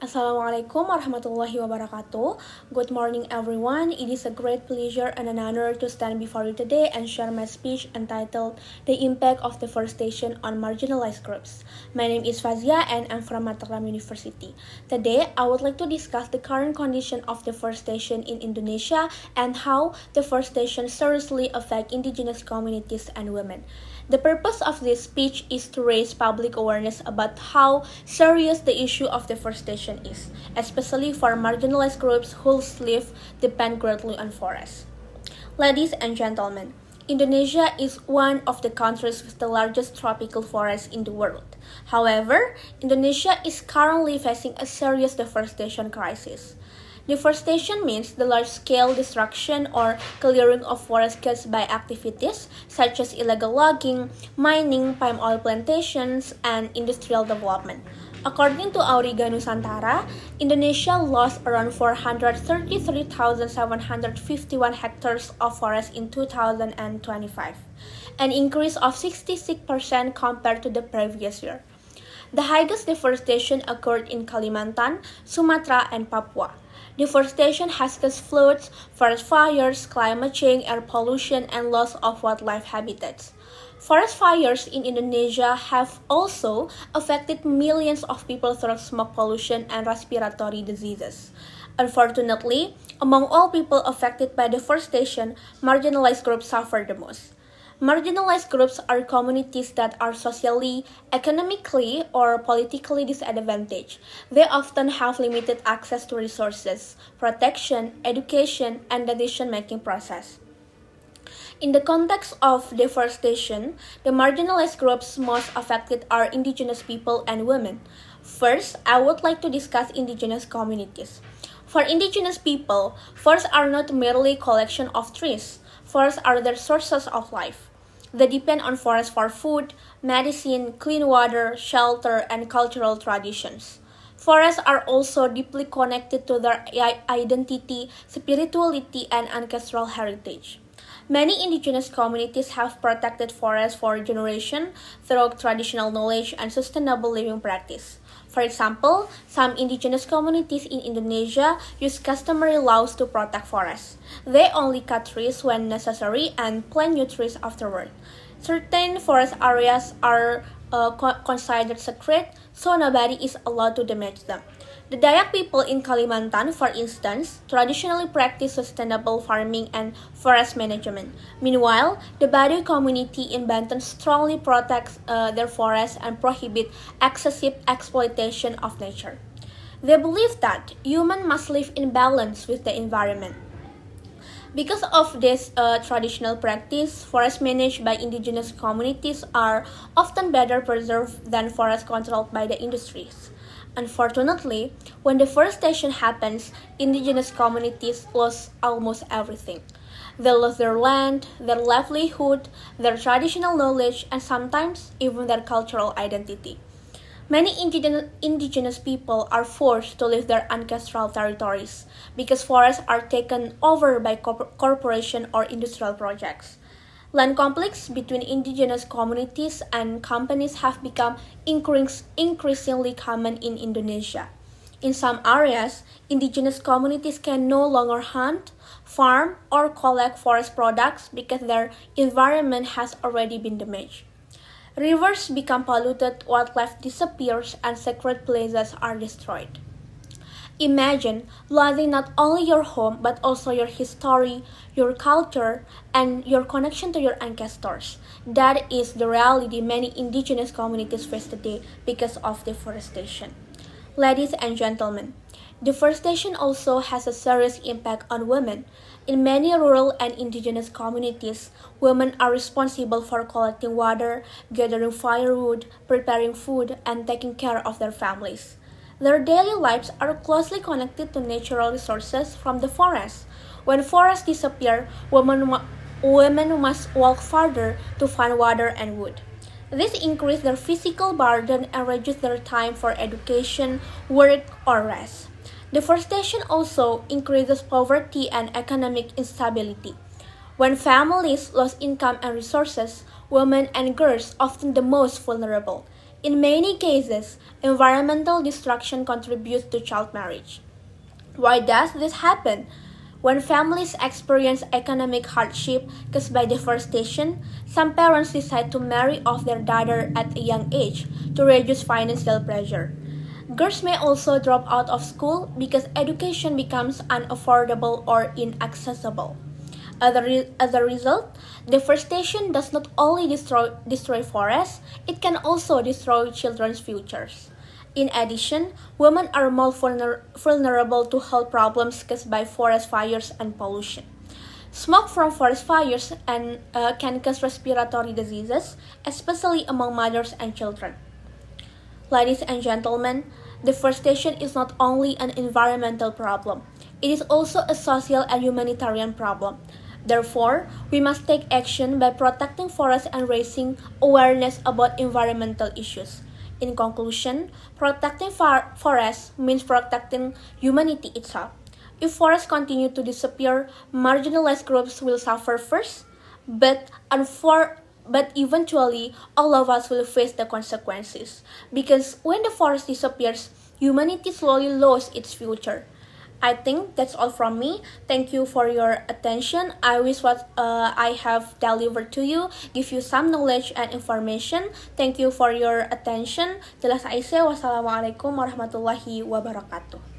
Assalamualaikum warahmatullahi wabarakatuh. Good morning, everyone. It is a great pleasure and an honor to stand before you today and share my speech entitled The Impact of Deforestation on Marginalized Groups. My name is Fazia and I'm from Mataram University. Today, I would like to discuss the current condition of deforestation in Indonesia and how deforestation seriously affects indigenous communities and women. The purpose of this speech is to raise public awareness about how serious the issue of deforestation is, especially for marginalized groups whose lives depend greatly on forests. Ladies and gentlemen, Indonesia is one of the countries with the largest tropical forests in the world. However, Indonesia is currently facing a serious deforestation crisis. Deforestation means the large-scale destruction or clearing of forests caused by activities such as illegal logging, mining, palm oil plantations, and industrial development. According to Auriga Nusantara, Indonesia lost around 433,751 hectares of forest in 2025, an increase of 66% compared to the previous year. The highest deforestation occurred in Kalimantan, Sumatra, and Papua. Deforestation has caused floods, forest fires, climate change, air pollution, and loss of wildlife habitats. Forest fires in Indonesia have also affected millions of people through smoke pollution and respiratory diseases. Unfortunately, among all people affected by deforestation, marginalized groups suffer the most. Marginalized groups are communities that are socially, economically, or politically disadvantaged. They often have limited access to resources, protection, education, and the decision-making process. In the context of deforestation, the marginalized groups most affected are indigenous people and women. First, I would like to discuss indigenous communities. For indigenous people, forests are not merely a collection of trees. Forests are their sources of life. They depend on forests for food, medicine, clean water, shelter, and cultural traditions. Forests are also deeply connected to their identity, spirituality, and ancestral heritage. Many indigenous communities have protected forests for generations through traditional knowledge and sustainable living practice. For example, some indigenous communities in Indonesia use customary laws to protect forests. They only cut trees when necessary and plant new trees afterward. Certain forest areas are considered sacred, so nobody is allowed to damage them. The Dayak people in Kalimantan, for instance, traditionally practice sustainable farming and forest management. Meanwhile, the Baduy community in Banten strongly protects their forests and prohibit excessive exploitation of nature. They believe that humans must live in balance with the environment. Because of this traditional practice, forests managed by indigenous communities are often better preserved than forests controlled by the industries. Unfortunately, when deforestation happens, indigenous communities lose almost everything. They lose their land, their livelihood, their traditional knowledge, and sometimes even their cultural identity. Many indigenous people are forced to leave their ancestral territories because forests are taken over by corporation or industrial projects. Land conflicts between indigenous communities and companies have become increasingly common in Indonesia. In some areas, indigenous communities can no longer hunt, farm, or collect forest products because their environment has already been damaged. Rivers become polluted, wildlife disappears, and sacred places are destroyed. Imagine losing not only your home but also your history, your culture, and your connection to your ancestors. That is the reality many indigenous communities face today because of deforestation. Ladies and gentlemen, deforestation also has a serious impact on women. In many rural and indigenous communities, women are responsible for collecting water, gathering firewood, preparing food, and taking care of their families. Their daily lives are closely connected to natural resources from the forest. When forests disappear, women must walk farther to find water and wood. This increases their physical burden and reduces their time for education, work, or rest. Deforestation also increases poverty and economic instability. When families lose income and resources, women and girls are often the most vulnerable. In many cases, environmental destruction contributes to child marriage. Why does this happen? When families experience economic hardship caused by deforestation, some parents decide to marry off their daughter at a young age to reduce financial pressure. Girls may also drop out of school because education becomes unaffordable or inaccessible. As a result, deforestation does not only destroy forests, it can also destroy children's futures. In addition, women are more vulnerable to health problems caused by forest fires and pollution. Smoke from forest fires can cause respiratory diseases, especially among mothers and children. Ladies and gentlemen, deforestation is not only an environmental problem, it is also a social and humanitarian problem. Therefore, we must take action by protecting forests and raising awareness about environmental issues. In conclusion, protecting forests means protecting humanity itself. If forests continue to disappear, marginalized groups will suffer first, but eventually all of us will face the consequences. Because when the forest disappears, humanity slowly loses its future. I think that's all from me. Thank you for your attention. I wish what I have delivered to you give you some knowledge and information. Thank you for your attention. Jelas Aisyah. Wassalamualaikum warahmatullahi wabarakatuh.